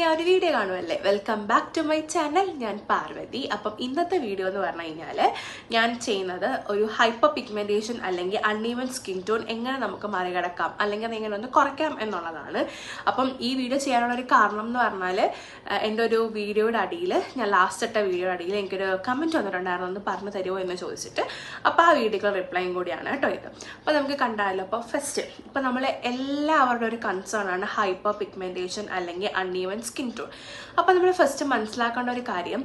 ഒരു വീഡിയോ കാണുമല്ലേ. Welcome back to my channel. ഞാൻ പാർവതി. അപ്പം ഇന്നത്തെ വീഡിയോ എന്ന് പറഞ്ഞു കഴിഞ്ഞാൽ ഞാൻ ചെയ്യുന്നത് ഒരു ഹൈപ്പർ പിഗ്മെന്റേഷൻ അല്ലെങ്കിൽ അൺഈവൻ സ്കിൻ ടോൺ എങ്ങനെ നമുക്ക് മറികടക്കാം അല്ലെങ്കിൽ അത് എങ്ങനെ ഒന്ന് കുറയ്ക്കാം എന്നുള്ളതാണ്. അപ്പം ഈ വീഡിയോ ചെയ്യാനുള്ള ഒരു കാരണം എന്ന് പറഞ്ഞാൽ എൻ്റെ ഒരു വീഡിയോയുടെ അടിയിൽ ഞാൻ ലാസ്റ്റ് ഇട്ട വീഡിയോയുടെ അടിയിൽ എനിക്കൊരു കമൻറ്റ് വന്നിട്ടുണ്ടായിരുന്നു, ഒന്ന് പറഞ്ഞു തരുമോ എന്ന് ചോദിച്ചിട്ട്. അപ്പോൾ ആ വീഡിയോക്കുള്ള റിപ്ലൈയും കൂടിയാണ് കേട്ടോ ഇത്. അപ്പോൾ നമുക്ക് കണ്ടാലോ. അപ്പോൾ ഫസ്റ്റ് ഇപ്പം നമ്മളെ എല്ലാവരുടെ ഒരു കൺസേൺ ആണ് ഹൈപ്പർ പിഗ്മെന്റേഷൻ അല്ലെങ്കിൽ അൺഈവൻ സ്കിൻ ടോൺ. അപ്പോൾ നമ്മൾ ഫസ്റ്റ് മനസ്സിലാക്കേണ്ട ഒരു കാര്യം,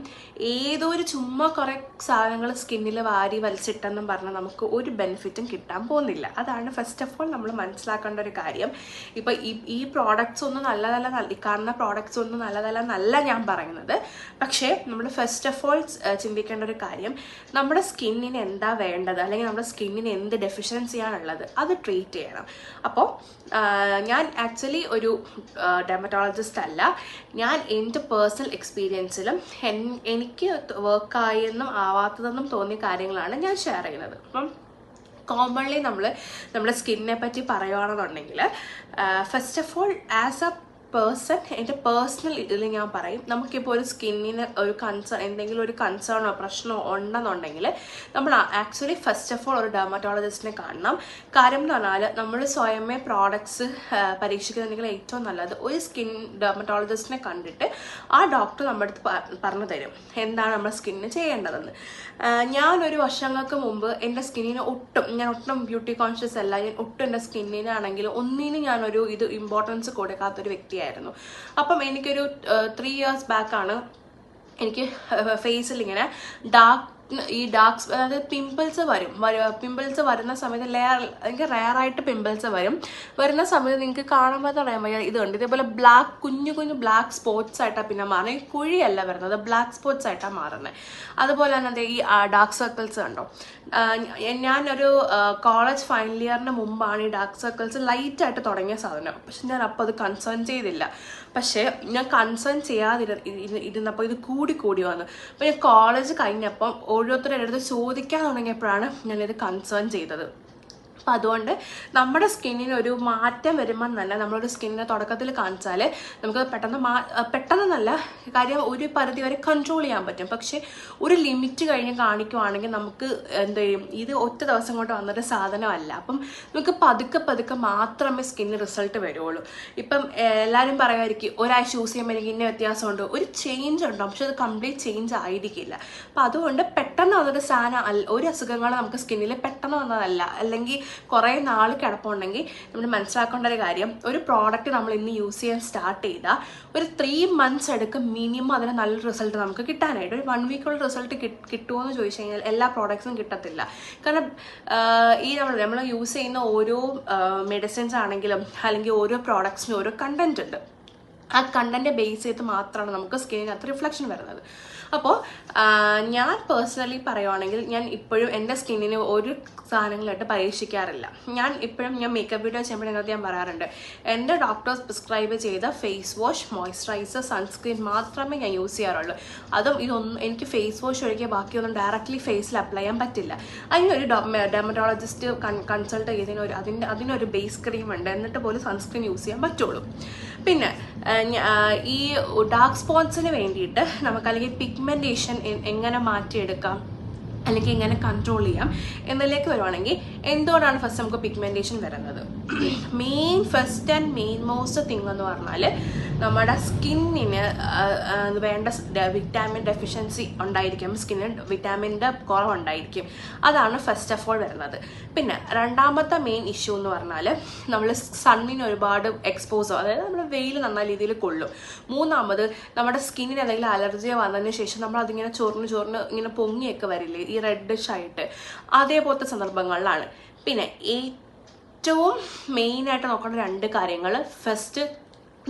ഏതോ ഒരു ചുമ്മാ കുറേ സാധനങ്ങൾ സ്കിന്നിൽ വാരി വലിച്ചിട്ടെന്നും പറഞ്ഞാൽ നമുക്ക് ഒരു ബെനിഫിറ്റും കിട്ടാൻ പോകുന്നില്ല. അതാണ് ഫസ്റ്റ് ഓഫ് ഓൾ നമ്മൾ മനസ്സിലാക്കേണ്ട ഒരു കാര്യം. ഇപ്പോൾ ഈ പ്രോഡക്റ്റ്സ് ഒന്നും നല്ലതല്ല, ഈ കാണുന്ന പ്രോഡക്റ്റ്സ് ഒന്നും നല്ലതല്ല ഞാൻ പറയുന്നത്. പക്ഷേ നമ്മൾ ഫസ്റ്റ് ഓഫ് ഓൾ ചിന്തിക്കേണ്ട ഒരു കാര്യം, നമ്മുടെ സ്കിന്നിന് എന്താ വേണ്ടത് അല്ലെങ്കിൽ നമ്മുടെ സ്കിന്നിന് എന്ത് ഡെഫിഷ്യൻസിയാണുള്ളത് അത് ട്രീറ്റ് ചെയ്യണം. അപ്പോൾ ഞാൻ ആക്ച്വലി ഒരു ഡെർമറ്റോളജിസ്റ്റ് അല്ല. ഞാൻ എൻ്റെ പേഴ്സണൽ എക്സ്പീരിയൻസിലും എനിക്ക് വർക്കായെന്നും ആവാത്തതെന്നും തോന്നിയ കാര്യങ്ങളാണ് ഞാൻ ഷെയർ ചെയ്യുന്നത്. അപ്പം കോമൺലി നമ്മുടെ സ്കിന്നിനെ പറ്റി പറയുകയാണെന്നുണ്ടെങ്കിൽ first of all as A person, എൻ്റെ പേഴ്സണൽ ഇതിൽ ഞാൻ പറയും, നമുക്കിപ്പോൾ ഒരു സ്കിന്നിന് ഒരു എന്തെങ്കിലും ഒരു കൺസേണോ പ്രശ്നമോ ഉണ്ടെന്നുണ്ടെങ്കിൽ നമ്മൾ ആക്ച്വലി ഫസ്റ്റ് ഓഫ് ഓൾ ഒരു ഡെർമറ്റോളജിസ്റ്റിനെ കാണണം. കാര്യം എന്ന് പറഞ്ഞാൽ നമ്മൾ സ്വയമേ പ്രോഡക്ട്സ് പരീക്ഷിക്കുന്നുണ്ടെങ്കിൽ ഏറ്റവും നല്ലത് ഒരു സ്കിൻ ഡെർമറ്റോളജിസ്റ്റിനെ കണ്ടിട്ട് ആ ഡോക്ടർ നമ്മുടെ അടുത്ത് പറഞ്ഞു തരും എന്താണ് നമ്മുടെ സ്കിന്നിന് ചെയ്യേണ്ടതെന്ന്. ഞാനൊരു വർഷങ്ങൾക്ക് മുമ്പ് എൻ്റെ സ്കിന്നിന് ഞാൻ ഒട്ടും ബ്യൂട്ടി കോൺഷ്യസ് അല്ല. ഞാൻ ഒട്ടും എൻ്റെ സ്കിന്നിനാണെങ്കിൽ ഒന്നിനും ഞാനൊരു ഇമ്പോർട്ടൻസ് കൊടുക്കാത്തൊരു വ്യക്തിയായിരുന്നു. അപ്പം എനിക്കൊരു 3 years ബാക്കാണ് എനിക്ക് ഫേസിൽ ഇങ്ങനെ ഡാർക്ക് അതായത് പിമ്പിൾസ് വരുന്ന സമയത്ത് എനിക്ക് റെയറായിട്ട് പിമ്പിൾസ് വരുന്ന സമയത്ത് നിങ്ങൾക്ക് കാണുമ്പോൾ അറിയാൻ പറ്റും. ഇതുണ്ട് ഇതേപോലെ കുഞ്ഞു ബ്ലാക്ക് സ്പോട്ട്സ് ആയിട്ടാണ് പിന്നെ മാറുന്നത്. കുഴിയല്ല വരുന്നത്, ബ്ലാക്ക് സ്പോട്ട്സ് ആയിട്ടാണ് മാറുന്നത്. അതുപോലെ തന്നെ ഈ ഡാർക്ക് സർക്കിൾസ് കണ്ടോ. ഞാനൊരു കോളേജ് ഫൈനൽ ഇയറിന് മുമ്പാണ് ഈ ഡാർക്ക് സർക്കിൾസ് ലൈറ്റായിട്ട് തുടങ്ങിയ സാധനം. പക്ഷെ ഞാൻ അപ്പോൾ അത് കൺസേൺ ചെയ്തില്ല. പക്ഷേ ഞാൻ കൺസേൺ ഇരുന്നപ്പോൾ ഇത് കൂടി വന്നു. അപ്പോൾ ഞാൻ കോളേജ് കഴിഞ്ഞപ്പം ഓരോരുത്തരുടെ അടുത്ത് ചോദിക്കാൻ തുടങ്ങിയപ്പോഴാണ് ഞാനിത് കൺസേൺ ചെയ്തത്. അപ്പം അതുകൊണ്ട് നമ്മുടെ സ്കിന്നിന് ഒരു മാറ്റം വരുമ്പം തന്നെ നമ്മളൊരു സ്കിന്നിനെ തുടക്കത്തിൽ കാണിച്ചാൽ നമുക്ക് പെട്ടെന്നല്ല കാര്യം, ഒരു പരിധി വരെ കൺട്രോൾ ചെയ്യാൻ പറ്റും. പക്ഷെ ഒരു ലിമിറ്റ് കഴിഞ്ഞ് കാണിക്കുവാണെങ്കിൽ നമുക്ക് എന്ത് ചെയ്യും, ഇത് ഒറ്റ ദിവസം കൊണ്ട് വന്നൊരു സാധനമല്ല. അപ്പം നമുക്ക് പതുക്കെ മാത്രമേ സ്കിന്നിന് റിസൾട്ട് വരുള്ളൂ. ഇപ്പം എല്ലാവരും പറയുമായിരിക്കും ഒരാഴ്ച യൂസ് ചെയ്യുമ്പോൾ എനിക്ക് ഇന്ന വ്യത്യാസമുണ്ട്. ഒരു ചേഞ്ച് ഉണ്ടാവും, പക്ഷെ അത് കംപ്ലീറ്റ് ചേഞ്ച് ആയിരിക്കില്ല. അപ്പം അതുകൊണ്ട് പെട്ടെന്ന് വന്നൊരു സാധനം ഒരു അസുഖങ്ങൾ നമുക്ക് സ്കിന്നിൽ പെട്ടെന്ന് വന്നതല്ല. അല്ലെങ്കിൽ കുറേ നാൾ കിടപ്പുണ്ടെങ്കിൽ നമ്മൾ മനസ്സിലാക്കേണ്ട ഒരു കാര്യം, ഒരു പ്രോഡക്റ്റ് നമ്മൾ ഇന്ന് യൂസ് ചെയ്യാൻ സ്റ്റാർട്ട് ചെയ്താൽ ഒരു 3 months എടുക്കും മിനിമം അതിന് നല്ല റിസൾട്ട് നമുക്ക് കിട്ടാനായിട്ട്. ഒരു 1 week റിസൾട്ട് കിട്ടുമോ എന്ന് ചോദിച്ചു കഴിഞ്ഞാൽ എല്ലാ പ്രോഡക്ട്സും കിട്ടത്തില്ല. കാരണം നമ്മൾ യൂസ് ചെയ്യുന്ന ഓരോ മെഡിസിൻസ് ആണെങ്കിലും അല്ലെങ്കിൽ ഓരോ പ്രോഡക്ട്സിനും ഓരോ കണ്ടന്റ് ഉണ്ട്. ആ കണ്ടന്റ് ബേസ് ചെയ്ത് മാത്രമാണ് നമുക്ക് സ്കിന്നിനകത്ത് റിഫ്ലക്ഷൻ വരുന്നത്. അപ്പോൾ ഞാൻ പേഴ്സണലി പറയുവാണെങ്കിൽ ഞാൻ ഇപ്പോഴും എൻ്റെ സ്കിന്നിന് ഒരു സാധനങ്ങളായിട്ട് പരീക്ഷിക്കാറില്ല. ഞാൻ മേക്കപ്പ് വീഡിയോ ചെയ്യുമ്പോഴതിനകത്ത് ഞാൻ പറയാറുണ്ട്, എൻ്റെ ഡോക്ടേഴ്സ് പ്രിസ്ക്രൈബ് ചെയ്ത ഫേസ് വാഷ്, മോയ്സ്ചറൈസർ, സൺസ്ക്രീൻ മാത്രമേ ഞാൻ യൂസ് ചെയ്യാറുള്ളൂ. അതും ഇതൊന്നും എനിക്ക് ഫേസ് വാഷ് ഒഴികെ ബാക്കിയൊന്നും ഡയറക്റ്റ്ലി ഫേസിൽ അപ്ലൈ ചെയ്യാൻ പറ്റില്ല. അതിനൊരു ഡെർമറ്റോളജിസ്റ്റ് കൺസൾട്ട് ചെയ്തതിന് അതിനൊരു ബേസ് ക്രീം ഉണ്ട്, എന്നിട്ട് പോലും സൺസ്ക്രീൻ യൂസ് ചെയ്യാൻ പറ്റുള്ളൂ. പിന്നെ ഈ ഡാർക്ക് സ്പോട്ട്സിന് വേണ്ടിയിട്ട് നമുക്ക് അല്ലെങ്കിൽ പിഗ്മെന്റേഷൻ എങ്ങനെ മാറ്റിയെടുക്കാം അല്ലെങ്കിൽ എങ്ങനെ കൺട്രോൾ ചെയ്യാം എന്നതിലേക്ക് വരുവാണെങ്കിൽ എന്തുകൊണ്ടാണ് ഫസ്റ്റ് നമുക്ക് പിഗ്മെന്റേഷൻ വരുന്നത്? First and main most thing എന്ന് പറഞ്ഞാൽ നമ്മുടെ സ്കിന്നിന് വേണ്ട വിറ്റാമിൻ ഡെഫിഷ്യൻസി ഉണ്ടായിരിക്കും, സ്കിന്നിന് വിറ്റാമിൻ്റെ കുറവുണ്ടായിരിക്കും. അതാണ് ഫസ്റ്റ് ഓഫ് ഓൾ വരുന്നത്. പിന്നെ രണ്ടാമത്തെ മെയിൻ ഇഷ്യൂ എന്ന് പറഞ്ഞാൽ നമ്മൾ സണ്ണിന് ഒരുപാട് എക്സ്പോസോ, അതായത് നമ്മൾ വെയിൽ നന്നായി രീതിയിൽ കൊള്ളും. മൂന്നാമത് നമ്മുടെ സ്കിന്നിന് എന്തെങ്കിലും അലർജിയോ വന്നതിന് ശേഷം നമ്മൾ അതിങ്ങനെ ചൊറിഞ്ഞ് ഇങ്ങനെ പൊങ്ങിയൊക്കെ വരില്ലേ ഈ റെഡിഷ് ആയിട്ട്, അതേപോലത്തെ സന്ദർഭങ്ങളിലാണ്. പിന്നെ ഏറ്റവും മെയിനായിട്ട് നോക്കേണ്ട 2 കാര്യങ്ങൾ, ഫസ്റ്റ്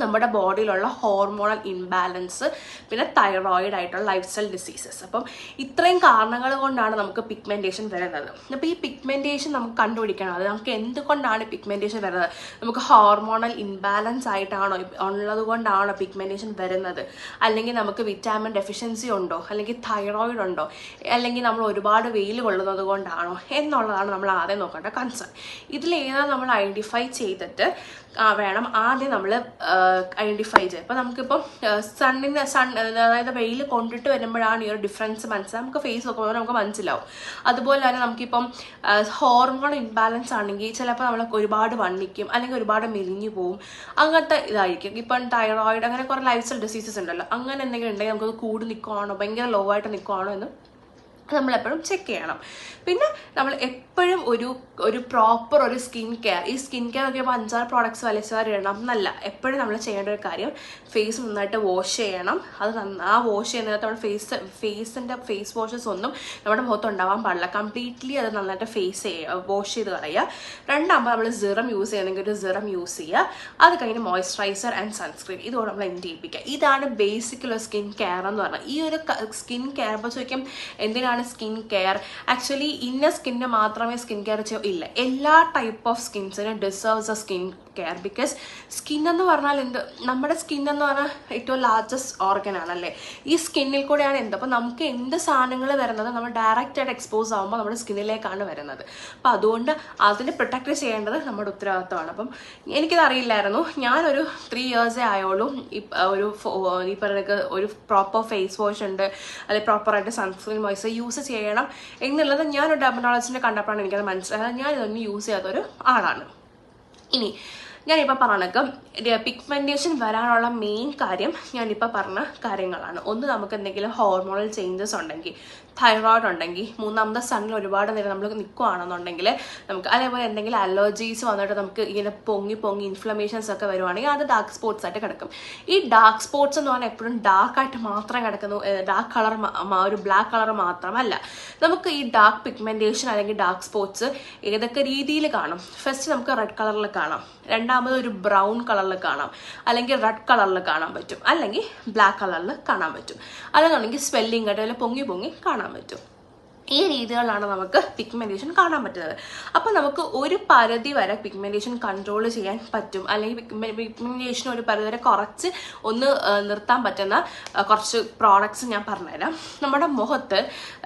നമ്മുടെ ബോഡിയിലുള്ള ഹോർമോണൽ ഇംബാലൻസ്, പിന്നെ തൈറോയിഡ് ആയിട്ടുള്ള ലൈഫ് സ്റ്റൈൽ ഡിസീസസ്. അപ്പം ഇത്രയും കാരണങ്ങൾ കൊണ്ടാണ് നമുക്ക് പിഗ്മെന്റേഷൻ വരുന്നത്. അപ്പോൾ ഈ പിഗ്മെന്റേഷൻ നമുക്ക് കണ്ടുപിടിക്കണം. അത് നമുക്ക് എന്തുകൊണ്ടാണ് പിഗ്മെന്റേഷൻ വരുന്നത്? നമുക്ക് ഹോർമോണൽ ഇംബാലൻസ് ആയിട്ടാണോ ഉള്ളത് കൊണ്ടാണോ പിഗ്മെന്റേഷൻ വരുന്നത്? അല്ലെങ്കിൽ നമുക്ക് വിറ്റാമിൻ ഡെഫിഷ്യൻസി ഉണ്ടോ, അല്ലെങ്കിൽ തൈറോയിഡ് ഉണ്ടോ, അല്ലെങ്കിൽ നമ്മൾ ഒരുപാട് വെയിൽ കൊള്ളുന്നത് കൊണ്ടാണോ എന്നുള്ളതാണ് നമ്മൾ ആദ്യം നോക്കേണ്ട കൺസേൺ. ഇതിലേതാണ് നമ്മൾ ഐഡന്റിഫൈ ചെയ്തിട്ട് വേണം ആദ്യം നമ്മൾ ഐഡൻറ്റിഫൈ ചെയ്യുക. അപ്പോൾ നമുക്കിപ്പം അതായത് വെയിൽ കൊണ്ടിട്ട് വരുമ്പോഴാണ് ഈ ഒരു ഡിഫറൻസ് മനസ്സിലാവും. നമുക്ക് ഫേസ് നോക്കുമ്പോൾ നമുക്ക് മനസ്സിലാവും. അതുപോലെ തന്നെ നമുക്കിപ്പം ഹോർമോൺ ഇംബാലൻസ് ആണെങ്കിൽ ചിലപ്പോൾ നമ്മൾ ഒരുപാട് വണ്ണിക്കും, അല്ലെങ്കിൽ ഒരുപാട് മെലിഞ്ഞു പോവും. അങ്ങനത്തെ ഇതായിരിക്കും. ഇപ്പം തൈറോയിഡ് അങ്ങനെ കുറേ ലൈഫ് സ്റ്റൈൽ ഡിസീസസ് ഉണ്ടല്ലോ. അങ്ങനെ എന്തെങ്കിലും ഉണ്ടെങ്കിൽ നമുക്കത് കൂടി നിൽക്കുവാണോ, ഭയങ്കര ലോ ആയിട്ട് നിൽക്കുവാണോ എന്ന് നമ്മളെപ്പോഴും ചെക്ക് ചെയ്യണം. പിന്നെ നമ്മൾ എപ്പോഴും ഒരു പ്രോപ്പർ ഒരു സ്കിൻ കെയർ, ഈ സ്കിൻ കെയർ ഒക്കെ 5-6 പ്രോഡക്ട്സ് വലിച്ചവർ ഇടണം എന്നല്ല. എപ്പോഴും നമ്മൾ ചെയ്യേണ്ട ഒരു കാര്യം ഫേസ് നന്നായിട്ട് വാഷ് ചെയ്യണം. അത് വാഷ് ചെയ്യുന്നതിനകത്ത് നമ്മൾ ഫേസിൻ്റെ ഫേസ് വാഷസ് ഒന്നും നമ്മുടെ മുഖത്ത് ഉണ്ടാവാൻ പാടില്ല. കംപ്ലീറ്റ്ലി അത് നന്നായിട്ട് വാഷ് ചെയ്ത് കളയുക. രണ്ടാകുമ്പോൾ നമ്മൾ സിറം യൂസ് ചെയ്യുന്നെങ്കിൽ ഒരു സിറം യൂസ് ചെയ്യുക. അത് കഴിഞ്ഞ് മോയ്സ്ചറൈസർ ആൻഡ് സൺസ്ക്രീൻ ഇതോടെ നമ്മൾ എൻഡ് ചെയ്യിപ്പിക്കുക. ഇതാണ് ബേസിക്കുള്ള സ്കിൻ കെയർ എന്ന് പറഞ്ഞാൽ. ഈ ഒരു സ്കിൻ കെയർ ഇപ്പോൾ ചോദിക്കും എന്തിനാണ് സ്കിൻ കെയർ? ആക്ച്വലി ഇന്ന സ്കിന്നിന് മാത്രമേ സ്കിൻ കെയർ ഇല്ല. എല്ലാ ടൈപ്പ് ഓഫ് സ്കിൻസിനും deserves a skin care. Because skin എന്ന് പറഞ്ഞാൽ നമ്മുടെ സ്കിൻ എന്ന് പറഞ്ഞാൽ ഏറ്റവും ലാർജസ്റ്റ് ഓർഗൻ ആണല്ലേ. ഈ സ്കിന്നിൽ കൂടെയാണ് അപ്പോൾ നമുക്ക് എന്ത് സാധനങ്ങൾ വരുന്നത് നമ്മൾ ഡയറക്റ്റ് ആയിട്ട് എക്സ്പോസ് ആകുമ്പോൾ നമ്മുടെ സ്കിന്നിലേക്കാണ് വരുന്നത്. അപ്പം അതുകൊണ്ട് അതിനെ പ്രൊട്ടക്റ്റ് ചെയ്യേണ്ടത് നമ്മുടെ ഉത്തരവാദിത്തമാണ്. അപ്പം എനിക്കിത് അറിയില്ലായിരുന്നു. ഞാനൊരു 3 years ആയോളും ഈ പറയുന്ന ഒരു പ്രോപ്പർ ഫേസ് വാഷ് ഉണ്ട്, അല്ലെങ്കിൽ പ്രോപ്പറായിട്ട് സൺസ്ക്രീൻ മോയ്സ്ചറൈസർ യൂസ് ചെയ്യണം എന്നുള്ളത് ഞാനൊരു ഡെർമറ്റോളജിസ്റ്റിനെ കണ്ടപ്പോഴാണ് എനിക്കത് മനസ്സിലായത്. ഞാൻ ഇതൊന്നും യൂസ് ചെയ്യാത്തൊരു ആളാണ്. ഇനി ഞാനിപ്പോൾ പറഞ്ഞേക്ക് പിഗ്മെൻറ്റേഷൻ വരാനുള്ള മെയിൻ കാര്യം ഞാനിപ്പോൾ പറഞ്ഞ കാര്യങ്ങളാണ്. ഒന്ന്, നമുക്ക് എന്തെങ്കിലും ഹോർമോണൽ ചേഞ്ചസ് ഉണ്ടെങ്കിൽ, തൈറോയിഡ് ഉണ്ടെങ്കിൽ, മൂന്നാമത്തെ സണ്ണിൽ ഒരുപാട് നേരം നമ്മൾ നിൽക്കുകയാണെന്നുണ്ടെങ്കിൽ നമുക്ക്, അതേപോലെ എന്തെങ്കിലും അലർജീസ് വന്നിട്ട് നമുക്ക് ഇങ്ങനെ പൊങ്ങി ഇൻഫ്ലമേഷൻസ് ഒക്കെ വരുവാണെങ്കിൽ അത് ഡാർക്ക് സ്പോട്ട്സ് ആയിട്ട് കിടക്കും. ഈ ഡാർക്ക് സ്പോട്ട്സ് എന്ന് പറഞ്ഞാൽ എപ്പോഴും ഡാർക്കായിട്ട് മാത്രം കിടക്കുന്നു, ഡാർക്ക് കളർ ഒരു ബ്ലാക്ക് കളർ മാത്രമല്ല. നമുക്ക് ഈ ഡാർക്ക് പിഗ്മെൻറ്റേഷൻ അല്ലെങ്കിൽ ഡാർക്ക് സ്പോട്ട്സ് ഏതൊക്കെ രീതിയിൽ കാണും? ഫസ്റ്റ് നമുക്ക് റെഡ് കളറിൽ കാണാം, രണ്ടാമത് ഒരു ബ്രൗൺ കളറിൽ കാണാം, അല്ലെങ്കിൽ റെഡ് കളറിൽ കാണാൻ പറ്റും, അല്ലെങ്കിൽ ബ്ലാക്ക് കളറിൽ കാണാൻ പറ്റും, അല്ലെന്നുണ്ടെങ്കിൽ സ്വെല്ലിംഗ് ആയിട്ട് അല്ലെങ്കിൽ പൊങ്ങി കാണാൻ പറ്റും. ഈ രീതികളിലാണ് നമുക്ക് പിഗ്മെൻറ്റേഷൻ കാണാൻ പറ്റുന്നത്. അപ്പോൾ നമുക്ക് ഒരു പരിധി വരെ പിഗ്മെൻറ്റേഷൻ കൺട്രോൾ ചെയ്യാൻ പറ്റും, അല്ലെങ്കിൽ പിഗ്മെൻറ്റേഷൻ ഒരു പരിധി വരെ കുറച്ച് ഒന്ന് നിർത്താൻ പറ്റുന്ന കുറച്ച് പ്രോഡക്ട്സ് ഞാൻ പറഞ്ഞുതരാം. നമ്മുടെ മുഖത്ത്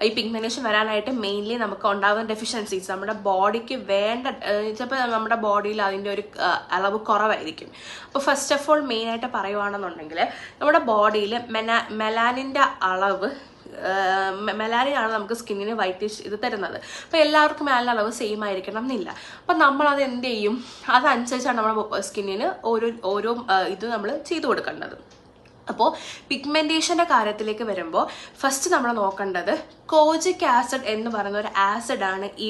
ഈ പിഗ്മെൻറ്റേഷൻ വരാനായിട്ട് മെയിൻലി നമുക്ക് ഉണ്ടാകുന്ന ഡെഫിഷ്യൻസീസ്, നമ്മുടെ ബോഡിക്ക് വേണ്ട, ചിലപ്പോൾ നമ്മുടെ ബോഡിയിൽ അതിൻ്റെ ഒരു അളവ് കുറവായിരിക്കും. അപ്പോൾ ഫസ്റ്റ് ഓഫ് ഓൾ മെയിനായിട്ട് പറയുവാണെന്നുണ്ടെങ്കിൽ നമ്മുടെ ബോഡിയിൽ മെലാനിൻ്റെ അളവ്, മെലാനിനാണ് നമുക്ക് സ്കിന്നിന് വൈറ്റിഷ് ഇത് തരുന്നത്. അപ്പോൾ എല്ലാവർക്കും മെലാനിൻ അളവ് സെയിം ആയിരിക്കണം എന്നില്ല. അപ്പം നമ്മളത് എന്ത് ചെയ്യും? അതനുസരിച്ചാണ് നമ്മുടെ സ്കിന്നിന് ഓരോ ഇത് നമ്മൾ ചെയ്തു കൊടുക്കേണ്ടത്. അപ്പോൾ പിഗ്മെൻറ്റേഷൻ്റെ കാര്യത്തിലേക്ക് വരുമ്പോൾ ഫസ്റ്റ് നമ്മൾ നോക്കേണ്ടത് കോജിക് ആസിഡ് എന്ന് പറയുന്ന ഒരു ആസിഡാണ് ഈ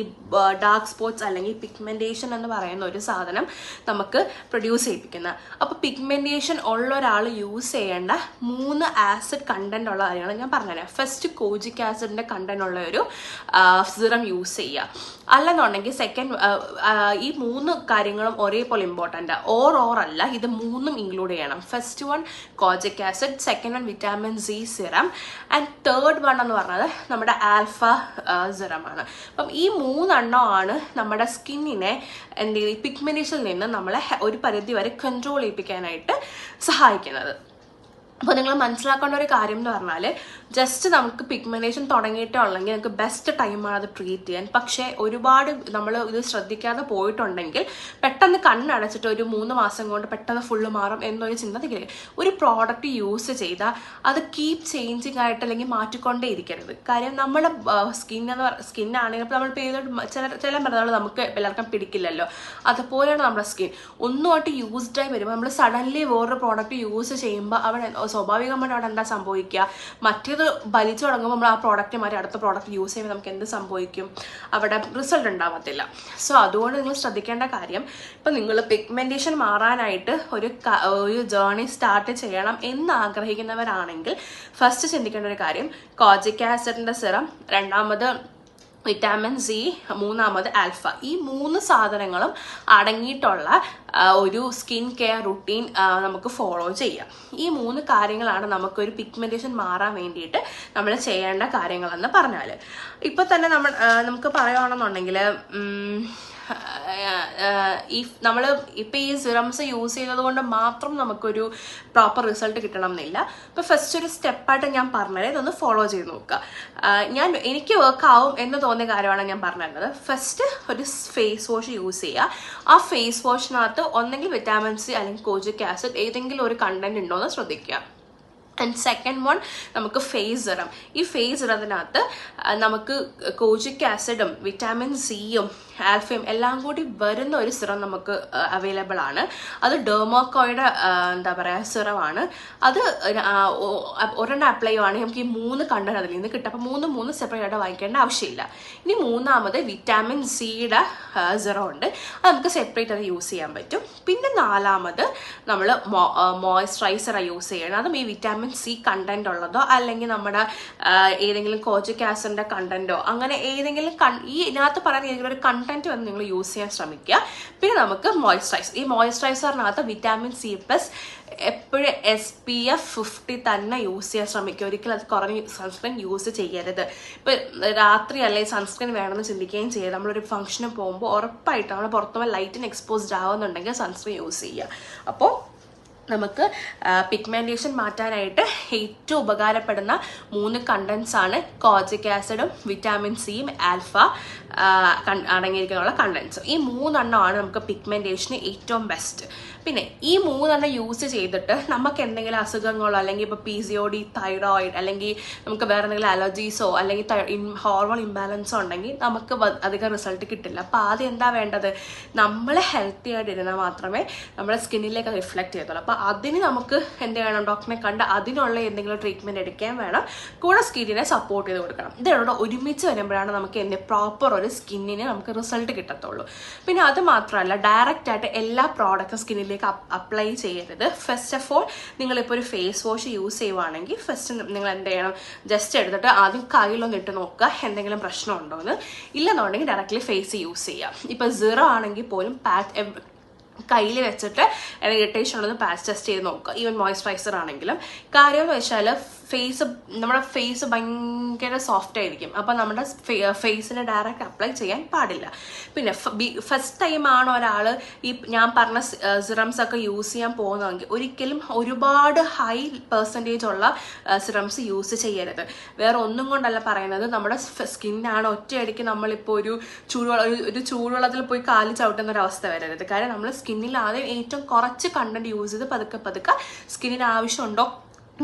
ഡാർക്ക് സ്പോട്ട്സ് അല്ലെങ്കിൽ പിഗ്മെൻറ്റേഷൻ എന്ന് പറയുന്ന ഒരു സാധനം നമുക്ക് പ്രൊഡ്യൂസ് ചെയ്യിപ്പിക്കുന്നത്. അപ്പോൾ പിഗ്മെൻറ്റേഷൻ ഉള്ള ഒരാൾ യൂസ് ചെയ്യേണ്ട 3 ആസിഡ് കണ്ടന്റ് ഉള്ള കാര്യങ്ങൾ ഞാൻ പറഞ്ഞുതരാം. ഫസ്റ്റ്, കോജിക് ആസിഡിൻ്റെ കണ്ടന്റ് ഉള്ള ഒരു സിറം യൂസ് ചെയ്യുക. അല്ലെന്നുണ്ടെങ്കിൽ സെക്കൻഡ്, ഈ 3 കാര്യങ്ങളും ഒരേപോലെ ഇമ്പോർട്ടൻ്റ്, ഓർ അല്ല, ഇത് 3ഉം ഇൻക്ലൂഡ് ചെയ്യണം. First one കോജിക് acid, second one vitamin C serum, and third one എന്ന് പറഞ്ഞത് നമ്മുടെ ആൽഫ സിറമാണ്. അപ്പം ഈ 3 എണ്ണമാണ് നമ്മുടെ സ്കിന്നിനെ പിഗ്മെൻറ്റേഷനിൽ നിന്ന് നമ്മളെ ഒരു പരിധി വരെ കൺട്രോൾ ചെയ്യിപ്പിക്കാനായിട്ട് സഹായിക്കുന്നത്. അപ്പോൾ നിങ്ങൾ മനസ്സിലാക്കേണ്ട ഒരു കാര്യം എന്ന് പറഞ്ഞാൽ, ജസ്റ്റ് നമുക്ക് പിഗ്മെൻറ്റേഷൻ തുടങ്ങിയിട്ടേ ഉള്ളെങ്കിൽ നമുക്ക് ബെസ്റ്റ് ടൈമാണ് അത് ട്രീറ്റ് ചെയ്യാൻ. പക്ഷേ ഒരുപാട് നമ്മൾ ഇത് ശ്രദ്ധിക്കാതെ പോയിട്ടുണ്ടെങ്കിൽ പെട്ടെന്ന് കണ്ണടച്ചിട്ട് ഒരു 3 മാസം കൊണ്ട് പെട്ടെന്ന് ഫുള്ള് മാറും എന്നൊരു ചിന്തയില്ല. ഒരു പ്രോഡക്റ്റ് യൂസ് ചെയ്താൽ അത് കീപ് ചേഞ്ചിങ് ആയിട്ട് അല്ലെങ്കിൽ മാറ്റിക്കൊണ്ടേ ഇരിക്കരുത്. കാര്യം നമ്മുടെ സ്കിന്നാണെങ്കിൽ ഇപ്പോൾ നമ്മളിപ്പോൾ ചില മരുന്നുകൾ നമുക്ക് എല്ലാവർക്കും പിടിക്കില്ലല്ലോ. അതുപോലെയാണ് നമ്മുടെ സ്കിൻ. ഒന്നുമായിട്ട് യൂസ്ഡായി വരുമ്പോൾ നമ്മൾ സഡൻലി വേറൊരു പ്രോഡക്റ്റ് യൂസ് ചെയ്യുമ്പോൾ അവിടെ സ്വാഭാവികമായിട്ട് അവിടെ എന്താ സംഭവിക്കുക? മറ്റേത് വലിച്ചു തുടങ്ങുമ്പോൾ നമ്മൾ ആ പ്രോഡക്റ്റ് മാറി അടുത്ത പ്രോഡക്റ്റ് യൂസ് ചെയ്യുമ്പോൾ നമുക്ക് എന്ത് സംഭവിക്കും? അവിടെ റിസൾട്ട് ഉണ്ടാവത്തില്ല. സോ അതുകൊണ്ട് നിങ്ങൾ ശ്രദ്ധിക്കേണ്ട കാര്യം, ഇപ്പം നിങ്ങൾ പിഗ്മെൻറ്റേഷൻ മാറാനായിട്ട് ഒരു ജേർണി സ്റ്റാർട്ട് ചെയ്യണം എന്ന് ആഗ്രഹിക്കുന്നവരാണെങ്കിൽ ഫസ്റ്റ് ചിന്തിക്കേണ്ട ഒരു കാര്യം കോജിക് ആസിഡിൻ്റെ സിറം, രണ്ടാമത് വിറ്റാമിൻ സി, മൂന്നാമത് ആൽഫ. ഈ 3 സാധനങ്ങളും അടങ്ങിയിട്ടുള്ള ഒരു സ്കിൻ കെയർ റുട്ടീൻ നമുക്ക് ഫോളോ ചെയ്യാം. ഈ 3 കാര്യങ്ങളാണ് നമുക്കൊരു പിഗ്മെൻറ്റേഷൻ മാറാൻ വേണ്ടിയിട്ട് നമ്മൾ ചെയ്യേണ്ട കാര്യങ്ങളെന്ന് പറഞ്ഞാൽ. ഇപ്പം തന്നെ നമുക്ക് പറയുകയാണെന്നുണ്ടെങ്കിൽ ഈ നമ്മൾ ഇപ്പം ഈ സിറംസ് യൂസ് ചെയ്യുന്നത് കൊണ്ട് മാത്രം നമുക്കൊരു പ്രോപ്പർ റിസൾട്ട് കിട്ടണം എന്നില്ല. അപ്പോൾ ഫസ്റ്റ് ഒരു സ്റ്റെപ്പായിട്ട് ഞാൻ പറഞ്ഞത് ഇതൊന്ന് ഫോളോ ചെയ്ത് നോക്കുക. എനിക്ക് വർക്ക് ആവും എന്ന് തോന്നിയ കാര്യമാണ് ഞാൻ പറഞ്ഞിരുന്നത്. ഫസ്റ്റ് ഒരു ഫേസ് വാഷ് യൂസ് ചെയ്യുക. ആ ഫേസ് വാഷിനകത്ത് ഒന്നെങ്കിൽ വിറ്റാമിൻ സി അല്ലെങ്കിൽ കോജിക് ആസിഡ് ഏതെങ്കിലും ഒരു കണ്ടന്റ് ഉണ്ടോ എന്ന് ശ്രദ്ധിക്കുക. ആൻഡ് സെക്കൻഡ് വൺ നമുക്ക് ഫേസ് സിറം. ഈ ഫേസ് സിറത്തിനകത്ത് നമുക്ക് കോജിക് ആസിഡും വിറ്റാമിൻ സിയും ആൽഫയും എല്ലാം കൂടി വരുന്ന ഒരു സിറം നമുക്ക് അവൈലബിൾ ആണ്. അത് ഡെർമോക്കോയുടെ എന്താ പറയുക സിറമാണ്. അത് ഒരെണ്ണം അപ്ലൈ ചെയ്യുവാണെങ്കിൽ നമുക്ക് ഈ 3 കണ്ടന്റ് അതിൽ നിന്ന് കിട്ടും. അപ്പോൾ 3 സെപ്പറേറ്റ് ആയിട്ട് വാങ്ങിക്കേണ്ട ആവശ്യമില്ല. ഇനി മൂന്നാമത് വിറ്റാമിൻ സിയുടെ സിറം ഉണ്ട്. അത് നമുക്ക് സെപ്പറേറ്റ് അത് യൂസ് ചെയ്യാൻ പറ്റും. പിന്നെ നാലാമത് നമ്മൾ മോയ്സ്ചറൈസറാണ് യൂസ് ചെയ്യണം. അതും ഈ വിറ്റാമിൻ സി കണ്ടന്റ് ഉള്ളതോ അല്ലെങ്കിൽ നമ്മുടെ ഏതെങ്കിലും കോജിക് ആസിഡിന്റെ കണ്ടന്റോ അങ്ങനെ ഏതെങ്കിലും ഈ ഇതിനകത്ത് പറയുന്ന ഏതെങ്കിലും ഒരു കണ്ടന്റ് വന്ന് നിങ്ങൾ യൂസ് ചെയ്യാൻ ശ്രമിക്കുക. പിന്നെ നമുക്ക് മോയ്സ്ചറൈസർ. ഈ മോയ്സ്ചറൈസറിനകത്ത് വിറ്റാമിൻ സി പ്ലസ് എപ്പോഴും SPF 50 തന്നെ യൂസ് ചെയ്യാൻ ശ്രമിക്കുക. ഒരിക്കലും അത് കുറഞ്ഞ് സൺസ്ക്രീൻ യൂസ് ചെയ്യരുത്. ഇപ്പം രാത്രി അല്ലെങ്കിൽ സൺസ്ക്രീൻ വേണമെന്ന് ചിന്തിക്കുകയും ചെയ്യുക. നമ്മളൊരു ഫംഗ്ഷന് പോകുമ്പോൾ ഉറപ്പായിട്ട് നമ്മൾ പുറത്തുപോയി ലൈറ്റിന് എക്സ്പോസ്ഡ് ആവുന്നുണ്ടെങ്കിൽ സൺസ്ക്രീൻ യൂസ് ചെയ്യുക. അപ്പോൾ നമുക്ക് പിഗ്മെന്റേഷൻ മാറ്റാനായിട്ട് ഏറ്റവും ഉപകാരപ്പെടുന്ന 3 കണ്ടന്റ്സ് ആണ് കോജിക് ആസിഡും വിറ്റാമിൻ സിയും ആൽഫ അടങ്ങിയിരിക്കുന്ന കണ്ടന്റ്സ്. ഈ 3 എണ്ണമാണ് നമുക്ക് പിഗ്മെന്റേഷന് ഏറ്റവും ബെസ്റ്റ്. പിന്നെ ഈ 3 എണ്ണം യൂസ് ചെയ്തിട്ട് നമുക്ക് എന്തെങ്കിലും അസുഖങ്ങളോ അല്ലെങ്കിൽ ഇപ്പോൾ PCOD, തൈറോയിഡ് അല്ലെങ്കിൽ നമുക്ക് വേറെ എന്തെങ്കിലും അലർജീസോ അല്ലെങ്കിൽ ഹോർമോൺ ഇംബാലൻസോ ഉണ്ടെങ്കിൽ നമുക്ക് അധികം റിസൾട്ട് കിട്ടില്ല. അപ്പോൾ ആദ്യം എന്താ വേണ്ടത്? നമ്മൾ ഹെൽത്തി ആയിട്ടിരുന്നാൽ മാത്രമേ നമ്മുടെ സ്കിന്നിലേക്ക് റിഫ്ലക്ട് ചെയ്യത്തുള്ളൂ. അപ്പോൾ അതിന് നമുക്ക് എന്ത് വേണം? ഡോക്ടറിനെ കണ്ട് അതിനുള്ള എന്തെങ്കിലും ട്രീറ്റ്മെൻറ്റ് എടുക്കാൻ വേണം. കൂടെ സ്കിന്നിനെ സപ്പോർട്ട് ചെയ്ത് കൊടുക്കണം. ഇതോടെ ഒരുമിച്ച് വരുമ്പോഴാണ് നമുക്ക് പ്രോപ്പർ ഒരു സ്കിന്നിന് നമുക്ക് റിസൾട്ട് കിട്ടത്തുള്ളൂ. പിന്നെ അത് മാത്രമല്ല, ഡയറക്റ്റ് ആയിട്ട് എല്ലാ പ്രോഡക്റ്റും സ്കിന്നിലേക്ക് അപ്ലൈ ചെയ്യരുത്. ഫസ്റ്റ് ഓഫ് ഓൾ നിങ്ങളിപ്പോൾ ഒരു ഫേസ് വാഷ് യൂസ് ചെയ്യുവാണെങ്കിൽ ഫസ്റ്റ് നിങ്ങൾ എന്ത് ചെയ്യണം? ജസ്റ്റ് എടുത്തിട്ട് ആദ്യം കയ്യിലൊന്ന് ഇട്ട് നോക്കുക എന്തെങ്കിലും പ്രശ്നമുണ്ടോ എന്ന്. ഇല്ലെന്നുണ്ടെങ്കിൽ ഡയറക്റ്റ്ലി ഫേസ് യൂസ് ചെയ്യാം. ഇപ്പോൾ സിറോ ആണെങ്കിൽ പോലും കയ്യിൽ വെച്ചിട്ട് ഇറിറ്റേഷൻ ഉള്ളത് പാച്ച് ടെസ്റ്റ് ചെയ്ത് നോക്കുക. ഈവൻ മോയ്സ്ചറൈസർ ആണെങ്കിലും. കാര്യം എന്ന് വെച്ചാൽ നമ്മുടെ ഫേസ് ഭയങ്കര സോഫ്റ്റ് ആയിരിക്കും. അപ്പം നമ്മുടെ ഫേസിന് ഡയറക്റ്റ് അപ്ലൈ ചെയ്യാൻ പാടില്ല. പിന്നെ ഫസ്റ്റ് ടൈമാണ് ഒരാൾ ഈ ഞാൻ പറഞ്ഞ സിറംസ് ഒക്കെ യൂസ് ചെയ്യാൻ പോകുന്നതെങ്കിൽ ഒരിക്കലും ഒരുപാട് ഹൈ പെർസെൻറ്റേജ് ഉള്ള സിറംസ് യൂസ് ചെയ്യരുത്. വേറെ ഒന്നും കൊണ്ടല്ല പറയുന്നത്. നമ്മുടെ സ്കിന്നാണ് ഒറ്റയടിക്ക് നമ്മളിപ്പോൾ ഒരു ചൂടുവെള്ളത്തിൽ പോയി കാല് ചവിട്ടുന്ന ഒരു അവസ്ഥ വരരുത്. കാരണം നമ്മൾ സ്കിന്നിൽ ആദ്യം ഏറ്റവും കുറച്ച് കണ്ടന്റ് യൂസ് ചെയ്ത് പതുക്കെ സ്കിന്നിന് ആവശ്യമുണ്ടോ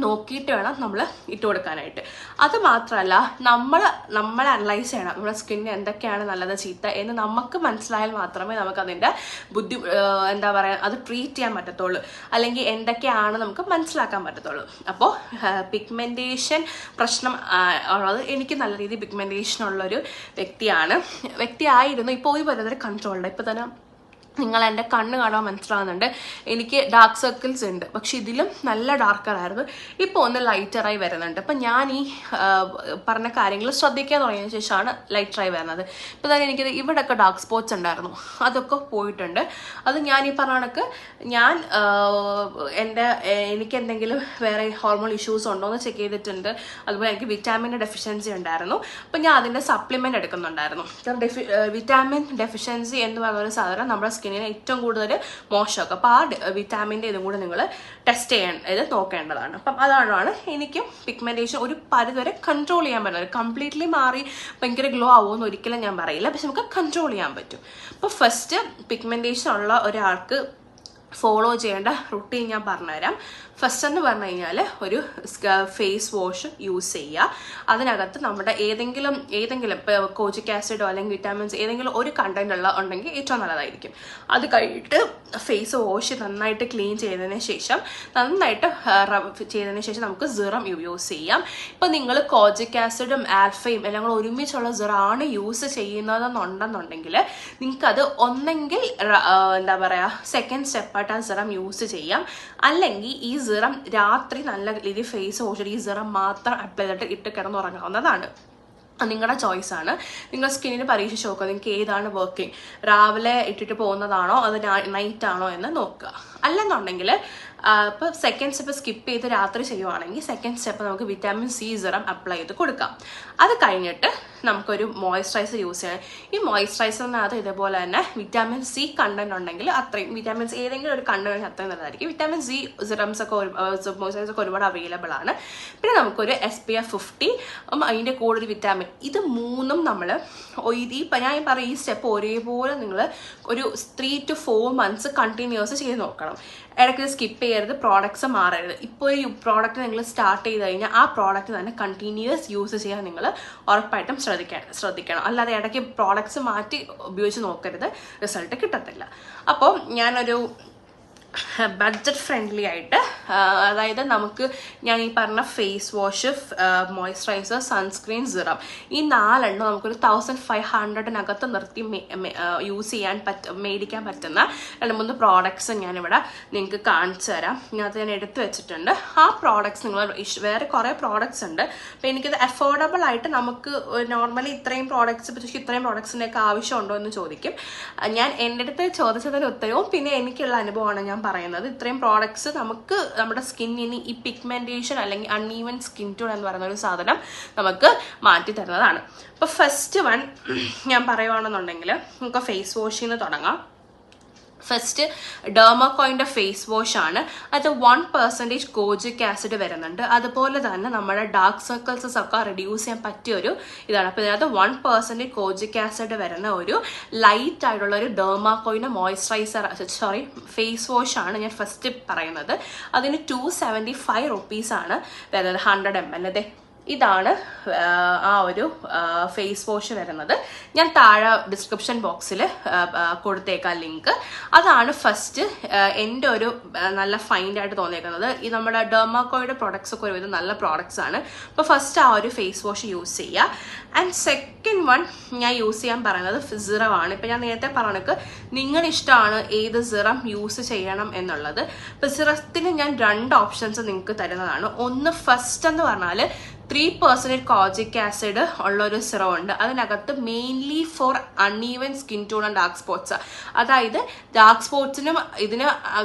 നോക്കിയിട്ട് വേണം നമ്മൾ ഇട്ട് കൊടുക്കാനായിട്ട്. അത് മാത്രമല്ല, നമ്മൾ അനലൈസ് ചെയ്യണം നമ്മുടെ സ്കിന്നിന് എന്തൊക്കെയാണ് നല്ലത് ചീത്ത എന്ന് നമുക്ക് മനസ്സിലായാൽ മാത്രമേ നമുക്കതിൻ്റെ എന്താ പറയുക അത് ട്രീറ്റ് ചെയ്യാൻ പറ്റത്തുള്ളൂ. അല്ലെങ്കിൽ എന്തൊക്കെയാണ് നമുക്ക് മനസ്സിലാക്കാൻ പറ്റത്തുള്ളൂ. അപ്പോൾ പിഗ്മെന്റേഷൻ പ്രശ്നം ഉള്ളത്, എനിക്ക് നല്ല രീതിയിൽ പിഗ്മെന്റേഷൻ ഉള്ളൊരു വ്യക്തിയായിരുന്നു. ഇപ്പോൾ ഒരു പരിധി കൺട്രോൾഡ്. ഇപ്പോൾ തന്നെ നിങ്ങൾ എൻ്റെ കണ്ണ് കാണാൻ മനസ്സിലാകുന്നുണ്ട്, എനിക്ക് ഡാർക്ക് സർക്കിൾസ് ഉണ്ട്. പക്ഷെ ഇതിലും നല്ല ഡാർക്കറായിരുന്നു. ഇപ്പോൾ ഒന്ന് ലൈറ്ററായി വരുന്നുണ്ട്. അപ്പം ഞാൻ ഈ പറഞ്ഞ കാര്യങ്ങൾ ശ്രദ്ധിക്കാൻ തുടങ്ങിയ ശേഷമാണ് ലൈറ്ററായി വരുന്നത്. ഇപ്പോൾ തന്നെ എനിക്കിത് ഇവിടെയൊക്കെ ഡാർക്ക് സ്പോട്ട്സ് ഉണ്ടായിരുന്നു, അതൊക്കെ പോയിട്ടുണ്ട്. അത് ഞാൻ ഈ പറഞ്ഞ കണക്ക് എനിക്ക് എന്തെങ്കിലും വേറെ ഹോർമോൺ ഇഷ്യൂസ് ഉണ്ടോ എന്ന് ചെക്ക് ചെയ്തിട്ടുണ്ട്. അതുപോലെ എനിക്ക് വിറ്റാമിൻ്റെ ഡെഫിഷ്യൻസി ഉണ്ടായിരുന്നു. അപ്പം ഞാൻ അതിൻ്റെ സപ്ലിമെൻ്റ് എടുക്കുന്നുണ്ടായിരുന്നു. വിറ്റാമിൻ ഡെഫിഷ്യൻസി എന്ന് പറയുന്ന ഒരു സാധനം നമ്മുടെ സ്കിന്നിന് ഏറ്റവും കൂടുതൽ മോശമാക്കും. അപ്പോൾ ആ വിറ്റാമിൻ്റെ ഇതും കൂടെ നിങ്ങൾ ടെസ്റ്റ് നോക്കേണ്ടതാണ്. അപ്പം അതാണ് എനിക്കും പിഗ്മെന്റേഷൻ ഒരു പരിധിവരെ കൺട്രോൾ ചെയ്യാൻ പറ്റുന്നത്. കംപ്ലീറ്റ്ലി മാറി ഭയങ്കര ഗ്ലോ ആവുമെന്ന് ഒരിക്കലും ഞാൻ പറയില്ല, പക്ഷെ നമുക്ക് കൺട്രോൾ ചെയ്യാൻ പറ്റും. അപ്പോൾ ഫസ്റ്റ് പിഗ്മെന്റേഷൻ ഉള്ള ഒരാൾക്ക് ഫോളോ ചെയ്യേണ്ട റുട്ടീൻ ഞാൻ പറഞ്ഞുതരാം. ഫസ്റ്റ് എന്ന് പറഞ്ഞു കഴിഞ്ഞാൽ ഒരു ഫേസ് വാഷ് യൂസ് ചെയ്യുക. അതിനകത്ത് നമ്മുടെ ഏതെങ്കിലും ഇപ്പോൾ കോജിക് ആസിഡോ അല്ലെങ്കിൽ വിറ്റാമിൻസ് ഏതെങ്കിലും ഒരു കണ്ടന്റ് ഉണ്ടെങ്കിൽ ഏറ്റവും നല്ലതായിരിക്കും. അത് കഴിഞ്ഞിട്ട് ഫേസ് വാഷ് നന്നായിട്ട് ക്ലീൻ ചെയ്തതിന് ശേഷം നമുക്ക് സിറം യൂസ് ചെയ്യാം. ഇപ്പോൾ നിങ്ങൾ കോജിക് ആസിഡും ആൽഫയും എല്ലാം കൂടെ ഒരുമിച്ചുള്ള സിറാണ് യൂസ് ചെയ്യുന്നതെന്നുണ്ടെന്നുണ്ടെങ്കിൽ നിങ്ങൾക്കത് ഒന്നെങ്കിൽ എന്താ പറയുക സെക്കൻഡ് സ്റ്റെപ്പായിട്ട് ആ സിറം യൂസ് ചെയ്യാം. അല്ലെങ്കിൽ ഈ സിറം രാത്രി നല്ല രീതിയിൽ ഫേസ് വാഷ് ഈ സിറം മാത്രം അപ്ലൈ ചെയ്തിട്ട് ഇട്ട് കിടന്നുറങ്ങാവുന്നതാണ്. നിങ്ങളുടെ ചോയ്സാണ്. നിങ്ങൾ സ്കിന്നിന് പരീക്ഷിച്ച് നോക്കുക നിങ്ങൾക്ക് ഏതാണ് വർക്കിംഗ്. രാവിലെ ഇട്ടിട്ട് പോകുന്നതാണോ അത് നൈറ്റ് ആണോ എന്ന് നോക്കുക. അല്ലെന്നുണ്ടെങ്കിൽ ഇപ്പോൾ സെക്കൻഡ് സ്റ്റെപ്പ് സ്കിപ്പ് ചെയ്ത് രാത്രി ചെയ്യുവാണെങ്കിൽ സെക്കൻഡ് സ്റ്റെപ്പ് നമുക്ക് വിറ്റാമിൻ സി സിറം അപ്ലൈ ചെയ്ത് കൊടുക്കാം. അത് കഴിഞ്ഞിട്ട് നമുക്കൊരു മോയ്സ്ചറൈസർ യൂസ് ചെയ്യണം. ഈ മോയ്സ്ചറൈസറിനകത്ത് ഇതേപോലെ തന്നെ വിറ്റാമിൻ സി കണ്ടന്റ് ഉണ്ടെങ്കിൽ അത്രയും വിറ്റാമിൻ സി ഏതെങ്കിലും ഒരു കണ്ടന്റ് അത്രയും നല്ലതായിരിക്കും. വിറ്റാമിൻ സി സിറംസ് ഒക്കെ മോയ്സ്ചറൈസർ ഒക്കെ ഒരുപാട് അവൈലബിൾ ആണ്. പിന്നെ നമുക്കൊരു SPF 50 അതിൻ്റെ കൂടെ ഒരു വിറ്റാമിൻ. ഇത് മൂന്നും നമ്മൾ ഞാൻ പറയും ഈ സ്റ്റെപ്പ് ഒരേപോലെ നിങ്ങൾ ഒരു 3 to 4 months കണ്ടിന്യൂസ് ചെയ്ത് നോക്കണം. ഇടയ്ക്ക് സ്കിപ്പ് ചെയ്യരുത്, പ്രോഡക്ട്സ് മാറരുത്. ഇപ്പോൾ ഒരു പ്രോഡക്റ്റ് നിങ്ങൾ സ്റ്റാർട്ട് ചെയ്ത് കഴിഞ്ഞാൽ ആ പ്രോഡക്റ്റ് തന്നെ കണ്ടിന്യൂസ് യൂസ് ചെയ്യാൻ നിങ്ങൾ ഉറപ്പായിട്ടും ശ്രദ്ധിക്കണം. അല്ലാതെ ഇടയ്ക്ക് പ്രോഡക്ട്സ് മാറ്റി ഉപയോഗിച്ച് നോക്കരുത്, റിസൾട്ട് കിട്ടത്തില്ല. അപ്പോൾ ഞാനൊരു ബഡ്ജറ്റ് ഫ്രണ്ട്ലി ആയിട്ട്, അതായത് നമുക്ക് ഞാൻ ഈ പറഞ്ഞ face wash, moisturiser, sunscreen, serum, ഈ 4 എണ്ണം നമുക്കൊരു 1500-നകത്ത് നിർത്തി യൂസ് ചെയ്യാൻ മേടിക്കാൻ പറ്റുന്ന 2-3 പ്രോഡക്ട്സ് ഞാനിവിടെ നിങ്ങൾക്ക് കാണിച്ചു തരാം. ഇതിനകത്ത് ഞാൻ എടുത്തു വെച്ചിട്ടുണ്ട്. ആ പ്രോഡക്ട്സ് നിങ്ങൾ വേറെ കുറേ പ്രോഡക്ട്സ് ഉണ്ട്. അപ്പോൾ എനിക്കത് അഫോർഡബിൾ ആയിട്ട് നമുക്ക് നോർമലി ഇത്രയും പ്രോഡക്ട്സ്, പക്ഷേ ഇത്രയും പ്രോഡക്ട്സിൻ്റെയൊക്കെ ആവശ്യമുണ്ടോ എന്ന് ചോദിക്കും. ഞാൻ എൻ്റെ അടുത്ത് ചോദിച്ചതിന് ഉത്തരവും പിന്നെ എനിക്കുള്ള അനുഭവമാണ് ഞാൻ പറയുന്നത്. ഇത്രയും പ്രോഡക്ട്സ് നമുക്ക് നമ്മുടെ സ്കിന്നിന് ഈ പിഗ്മെന്റേഷൻ അല്ലെങ്കിൽ അൺഈവൻ സ്കിൻ ടോൺ എന്ന് പറയുന്ന ഒരു സാധനം നമുക്ക് മാറ്റി തരുന്നതാണ്. അപ്പോൾ ഫസ്റ്റ് വൺ ഞാൻ പറയുവാണെന്നുണ്ടെങ്കിൽ നമുക്ക് ഫേസ് വാഷിൽ നിന്ന് തുടങ്ങാം. ഫസ്റ്റ് ഡെർമാക്കോയിൻ്റെ ഫേസ് വാഷ് ആണ്. അത് 1% കോജിക് ആസിഡ് വരുന്നുണ്ട്. അതുപോലെ തന്നെ നമ്മുടെ ഡാർക്ക് സർക്കിൾസ് ഒക്കെ റെഡ്യൂസ് ചെയ്യാൻ പറ്റിയൊരു ഇതാണ്. അപ്പോൾ ഇതിനകത്ത് 1% കോജിക് ആസിഡ് വരുന്ന ഒരു ലൈറ്റ് ആയിട്ടുള്ള ഒരു ഡെർമാക്കോയിൻ്റെ ഫേസ് വാഷ് ആണ് ഞാൻ ഫസ്റ്റ് പറയുന്നത്. അതിന് 275 rupees വരുന്നത് 100 ml. അതെ, ഇതാണ് ആ ഒരു ഫേസ് വാഷ് വരുന്നത്. ഞാൻ താഴെ ഡിസ്ക്രിപ്ഷൻ ബോക്സിൽ കൊടുത്തേക്കാം ലിങ്ക്. അതാണ് ഫസ്റ്റ് എൻ്റെ ഒരു നല്ല ഫൈൻഡായിട്ട് തോന്നിയേക്കുന്നത്. ഈ നമ്മുടെ ഡെർമാക്കോയുടെ പ്രോഡക്ട്സ് ഒക്കെ ഒരുവിധം നല്ല പ്രോഡക്ട്സ് ആണ്. അപ്പോൾ ഫസ്റ്റ് ആ ഒരു ഫേസ് വാഷ് യൂസ് ചെയ്യുക. ആൻഡ് സെക്കൻഡ് വൺ ഞാൻ യൂസ് ചെയ്യാൻ പറയുന്നത് സിറമാണ്. ഇപ്പം ഞാൻ നേരത്തെ പറഞ്ഞക്ക് നിങ്ങളുടെ ഇഷ്ടമാണ് ഏത് സിറം യൂസ് ചെയ്യണം എന്നുള്ളത്. ഇപ്പം സിറത്തിന് ഞാൻ 2 ഓപ്ഷൻസ് നിങ്ങൾക്ക് തരുന്നതാണ്. ഒന്ന് ഫസ്റ്റ് എന്ന് പറഞ്ഞാൽ 3% കോജിക് ആസിഡ് ഉള്ള ഒരു സിറം ഉണ്ട്. അതിനകത്ത് mainly for uneven skin tone and dark spots, അതായത് ഡാർക്ക് സ്പോട്ട്സിനും ഇതിന്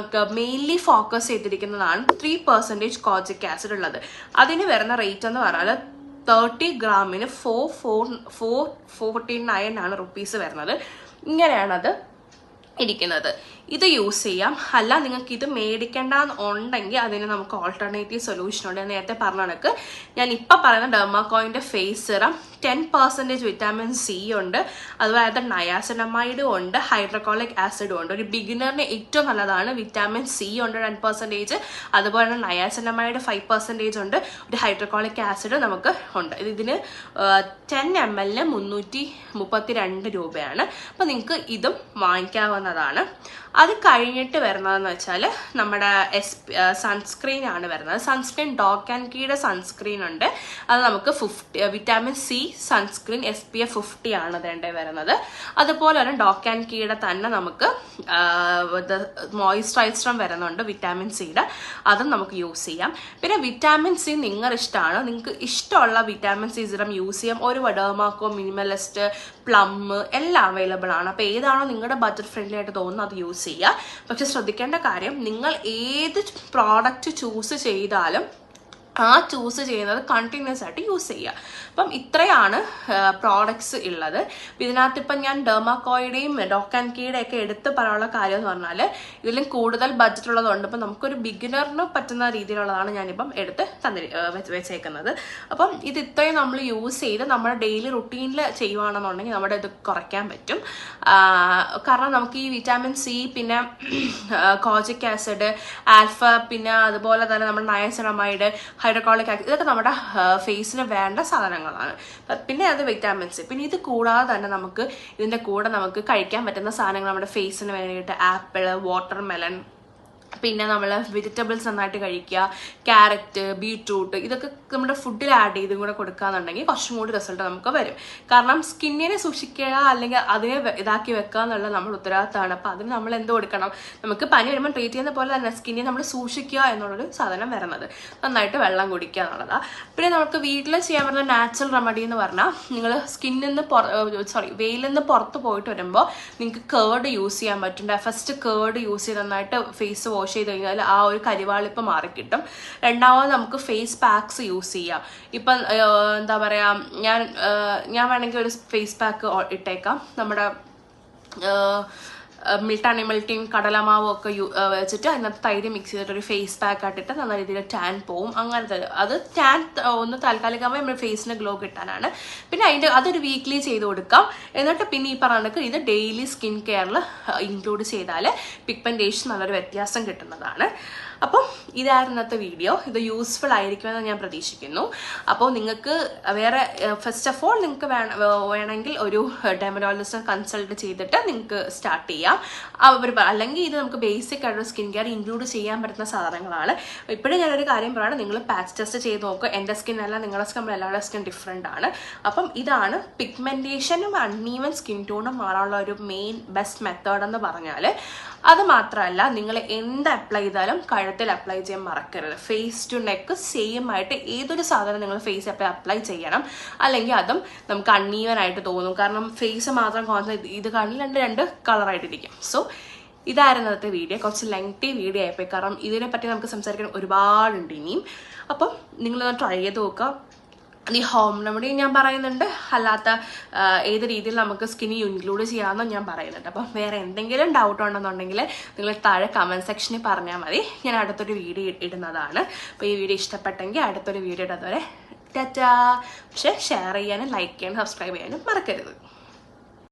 മെയിൻലി ഫോക്കസ് ചെയ്തിരിക്കുന്നതാണ് 3% കോജിക് ആസിഡ് ഉള്ളത്. അതിന് വരുന്ന റേറ്റ് എന്ന് പറഞ്ഞാൽ 30 ഗ്രാമിന് 449 rupees വരുന്നത്. ഇങ്ങനെയാണത് ഇരിക്കുന്നത്. ഇത് യൂസ് ചെയ്യാം. അല്ല നിങ്ങൾക്ക് ഇത് മേടിക്കേണ്ടെന്നുണ്ടെങ്കിൽ അതിന് നമുക്ക് ഓൾട്ടർനേറ്റീവ് സൊല്യൂഷൻ ഉണ്ട്. നേരത്തെ പറഞ്ഞ കണക്ക് ഞാൻ ഇപ്പം പറയുന്ന ഡെർമാക്കോയിൻ്റെ ഫേസ് സിറം 10% വിറ്റാമിൻ സി ഉണ്ട്. അതുപോലെ നയാസിനമൈഡും ഉണ്ട്, ഹൈഡ്രോക്ലോറിക് ആസിഡും ഉണ്ട്. ഒരു ബിഗിനറിന് ഏറ്റവും നല്ലതാണ്. വിറ്റാമിൻ സി ഉണ്ട് 10%, അതുപോലെ തന്നെ നയാസിനമൈഡ് 5% ഉണ്ട്, ഒരു ഹൈഡ്രോക്ലോറിക് ആസിഡ് നമുക്ക് ഉണ്ട്. ഇതിന് 10 ml 332 രൂപയാണ്. അപ്പോൾ നിങ്ങൾക്ക് ഇതും വാങ്ങിക്കാവുന്നതാണ്. അത് കഴിഞ്ഞിട്ട് വരുന്നതെന്ന് വെച്ചാൽ നമ്മുടെ സൺസ്ക്രീൻ ആണ് വരുന്നത്. സൺസ്ക്രീൻ ഡോക്ക് ആൻഡ് കീയുടെ സൺസ്ക്രീൻ ഉണ്ട്. അത് നമുക്ക് വിറ്റാമിൻ സി സൺസ്ക്രീൻ SPF 50 ആണ് വേണ്ടേ വരുന്നത്. അതുപോലെ തന്നെ ഡോക്ക് ആൻഡ് കീയുടെ തന്നെ നമുക്ക് മോയ്സ്ചറൈസറും വരുന്നുണ്ട് വിറ്റാമിൻ സിയുടെ. അതും നമുക്ക് യൂസ് ചെയ്യാം. പിന്നെ വിറ്റാമിൻ സി നിങ്ങളുടെ ഇഷ്ടമാണ്. നിങ്ങൾക്ക് ഇഷ്ടമുള്ള വിറ്റാമിൻ സി സിറം യൂസ് ചെയ്യാം. ഒരു ഡെർമാക്കോ, മിനിമലിസ്റ്റ്, പ്ലം എല്ലാം അവൈലബിൾ ആണ്. അപ്പോൾ ഏതാണോ നിങ്ങളുടെ ബഡ്ജറ്റ് ഫ്രണ്ട്ലി ആയിട്ട് തോന്നുന്നത് അത് യൂസ് ചെയ്യുക. പക്ഷെ ശ്രദ്ധിക്കേണ്ട കാര്യം, നിങ്ങൾ ഏത് പ്രോഡക്റ്റ് ചൂസ് ചെയ്താലും ആ ചൂസ് ചെയ്യുന്നത് കണ്ടിന്യൂസ് ആയിട്ട് യൂസ് ചെയ്യുക. അപ്പം ഇത്രയാണ് പ്രോഡക്ട്സ് ഉള്ളത്. ഇതിനകത്ത് ഇപ്പം ഞാൻ ഡെർമാക്കോയുടെയും ഡോക്ക് ആൻഡ് കീയുടെ ഒക്കെ എടുത്ത് പറയാനുള്ള കാര്യം എന്ന് പറഞ്ഞാൽ ഇതിലും കൂടുതൽ ബഡ്ജറ്റ് ഉള്ളതുകൊണ്ട് ഇപ്പം നമുക്കൊരു ബിഗിനറിന് പറ്റുന്ന രീതിയിലുള്ളതാണ് ഞാനിപ്പം എടുത്ത് വെച്ചേക്കുന്നത്. അപ്പം ഇത് ഇത്രയും നമ്മൾ യൂസ് ചെയ്ത് നമ്മുടെ ഡെയിലി റുട്ടീനിൽ ചെയ്യുവാണെന്നുണ്ടെങ്കിൽ നമ്മുടെ ഇത് കുറയ്ക്കാൻ പറ്റും. കാരണം നമുക്ക് ഈ വിറ്റാമിൻ സി, പിന്നെ കോജിക് ആസിഡ്, ആൽഫ, പിന്നെ അതുപോലെ തന്നെ നമ്മുടെ നയാസിനമൈഡ്, ഹൈഡ്രോക്ലോറിക് ആസിഡ്, ഇതൊക്കെ നമ്മുടെ ഫേസിന് വേണ്ട സാധനങ്ങളാണ്. പിന്നെ അത് വിറ്റാമിൻ സി. പിന്നെ ഇത് കൂടാതെ തന്നെ നമുക്ക് ഇതിൻ്റെ കൂടെ നമുക്ക് കഴിക്കാൻ പറ്റുന്ന സാധനങ്ങൾ നമ്മുടെ ഫേസിന് വേണ്ടിയിട്ട് ആപ്പിൾ, വാട്ടർമെലൺ, പിന്നെ നമ്മൾ വെജിറ്റബിൾസ് നന്നായിട്ട് കഴിക്കുക, ക്യാരറ്റ്, ബീട്രൂട്ട്, ഇതൊക്കെ നമ്മുടെ ഫുഡിൽ ആഡ് ചെയ്തും കൂടെ കൊടുക്കുകയെന്നുണ്ടെങ്കിൽ കുറച്ചും കൂടി റിസൾട്ട് നമുക്ക് വരും. കാരണം സ്കിന്നിനെ സൂക്ഷിക്കുക അല്ലെങ്കിൽ അതിനെ ഇതാക്കി വെക്കുക എന്നുള്ള നമ്മുടെ ഉത്തരവാദിത്തമാണ്. അപ്പോൾ അതിന് നമ്മൾ എന്ത് കൊടുക്കണം? നമുക്ക് പനി വരുമ്പോൾ ട്രീറ്റ് ചെയ്യുന്ന പോലെ തന്നെ സ്കിന്നിനെ നമ്മൾ സൂക്ഷിക്കുക എന്നുള്ളൊരു സാധനം വരുന്നത്. നന്നായിട്ട് വെള്ളം കുടിക്കുക എന്നുള്ളതാണ്. പിന്നെ നമുക്ക് വീട്ടിൽ ചെയ്യാൻ പറ്റുന്ന നാച്ചുറൽ റെമഡി എന്ന് പറഞ്ഞാൽ, നിങ്ങൾ സ്കിന്നിൽ നിന്ന് വെയിലിൽ നിന്ന് പുറത്ത് പോയിട്ട് വരുമ്പോൾ നിങ്ങൾക്ക് കേർഡ് യൂസ് ചെയ്യാൻ പറ്റും. ഫസ്റ്റ് കേർഡ് യൂസ് ചെയ്ത് നന്നായിട്ട് ഫേസ് വാഷ് വാഷ് ചെയ്ത് കഴിഞ്ഞാൽ ആ ഒരു കരിവാളിപ്പ് മാറിക്കിട്ടും. രണ്ടാമത് നമുക്ക് ഫേസ് പാക്സ് യൂസ് ചെയ്യാം. ഇപ്പം എന്താ പറയുക, ഞാൻ വേണമെങ്കിൽ ഒരു ഫേസ് പാക്ക് ഇട്ടേക്കാം. നമ്മുടെ മിൽട്ടയും കടലമാവും ഒക്കെ വെച്ചിട്ട് അതിനകത്ത് തൈര് മിക്സ് ചെയ്തിട്ട് ഒരു ഫേസ് പാക്ക് ആയിട്ടിട്ട് നല്ല രീതിയിൽ ടാൻ പോവും. അങ്ങനത്തെ അത് ടാൻ ഒന്ന് താൽക്കാലികമായി നമ്മുടെ ഫേസിന് ഗ്ലോ കിട്ടാനാണ്. പിന്നെ അതൊരു വീക്ക്ലി ചെയ്ത് കൊടുക്കാം. എന്നിട്ട് പിന്നെ ഈ പറഞ്ഞ ഇത് ഡെയിലി സ്കിൻ കെയറിൽ ഇൻക്ലൂഡ് ചെയ്താൽ പിഗ്മെന്റേഷൻ നല്ലൊരു വ്യത്യാസം കിട്ടുന്നതാണ്. അപ്പം ഇതായിരുന്നു ഇന്നത്തെ വീഡിയോ. ഇത് യൂസ്ഫുൾ ആയിരിക്കുമെന്ന് ഞാൻ പ്രതീക്ഷിക്കുന്നു. അപ്പോൾ നിങ്ങൾക്ക് വേറെ ഫസ്റ്റ് ഓഫ് ഓൾ നിങ്ങൾക്ക് വേണമെങ്കിൽ ഒരു ഡെർമറ്റോളജിസ്റ്റിനെ കൺസൾട്ട് ചെയ്തിട്ട് നിങ്ങൾക്ക് സ്റ്റാർട്ട് ചെയ്യാം. അല്ലെങ്കിൽ ഇത് നമുക്ക് ബേസിക് ആയിട്ട് സ്കിൻ കെയർ ഇൻക്ലൂഡ് ചെയ്യാൻ പറ്റുന്ന സാധനങ്ങളാണ്. ഇപ്പോഴും ഞാനൊരു കാര്യം പറയണം, നിങ്ങൾ പാച്ച് ടെസ്റ്റ് ചെയ്ത് നോക്കുക. എൻ്റെ സ്കിൻ അല്ല, നിങ്ങളുടെ സ്കിൻ എല്ലാവരുടെ സ്കിൻ ഡിഫറെൻ്റ് ആണ്. അപ്പം ഇതാണ് പിഗ്മെന്റേഷനും അൺഈവൻ സ്കിൻ ടോണും മാറാനുള്ള ഒരു മെയിൻ ബെസ്റ്റ് മെത്തേഡ് എന്ന് പറഞ്ഞാൽ. അത് മാത്രമല്ല, നിങ്ങൾ എന്ത് അപ്ലൈ ചെയ്താലും കഴുത്തിൽ അപ്ലൈ ചെയ്യാൻ മറക്കരുത്. ഫേസ് ടു നെക്ക് സെയിം ആയിട്ട് ഏതൊരു സാധനം നിങ്ങൾ ഫേസ് അപ്ലൈ ചെയ്യണം. അല്ലെങ്കിൽ അതും നമുക്ക് അൺഈവൻ ആയിട്ട് തോന്നും. കാരണം ഫേസ് മാത്രം ഇത് കണ്ണിൽ രണ്ട് കളറായിട്ടിരിക്കും. സോ ഇതായിരുന്നു ഇന്നത്തെ വീഡിയോ. കുറച്ച് ലെങ്തി വീഡിയോ ആയിപ്പോയി, കാരണം ഇതിനെപ്പറ്റി നമുക്ക് സംസാരിക്കാൻ ഒരുപാടുണ്ട് ഇനിയും. അപ്പം നിങ്ങളൊന്ന് ട്രൈ ചെയ്ത് നോക്കുക. ഈ ഹോം റെമഡി ഞാൻ പറയുന്നുണ്ട്, അല്ലാത്ത ഏത് രീതിയിൽ നമുക്ക് സ്കിന്നി ഇൻക്ലൂഡ് ചെയ്യാമെന്നും ഞാൻ പറയുന്നുണ്ട്. അപ്പം വേറെ എന്തെങ്കിലും ഡൗട്ട് ഉണ്ടെന്നുണ്ടെങ്കിൽ നിങ്ങൾ താഴെ കമൻറ്റ് സെക്ഷനിൽ പറഞ്ഞാൽ മതി. ഞാൻ അടുത്തൊരു വീഡിയോ ഇടുന്നതാണ്. അപ്പോൾ ഈ വീഡിയോ ഇഷ്ടപ്പെട്ടെങ്കിൽ അടുത്തൊരു വീഡിയോ ഇടുന്നതുവരെ ടാറ്റാ. പക്ഷേ ഷെയർ ചെയ്യാനും ലൈക്ക് ചെയ്യാനും സബ്സ്ക്രൈബ് ചെയ്യാനും മറക്കരുത്.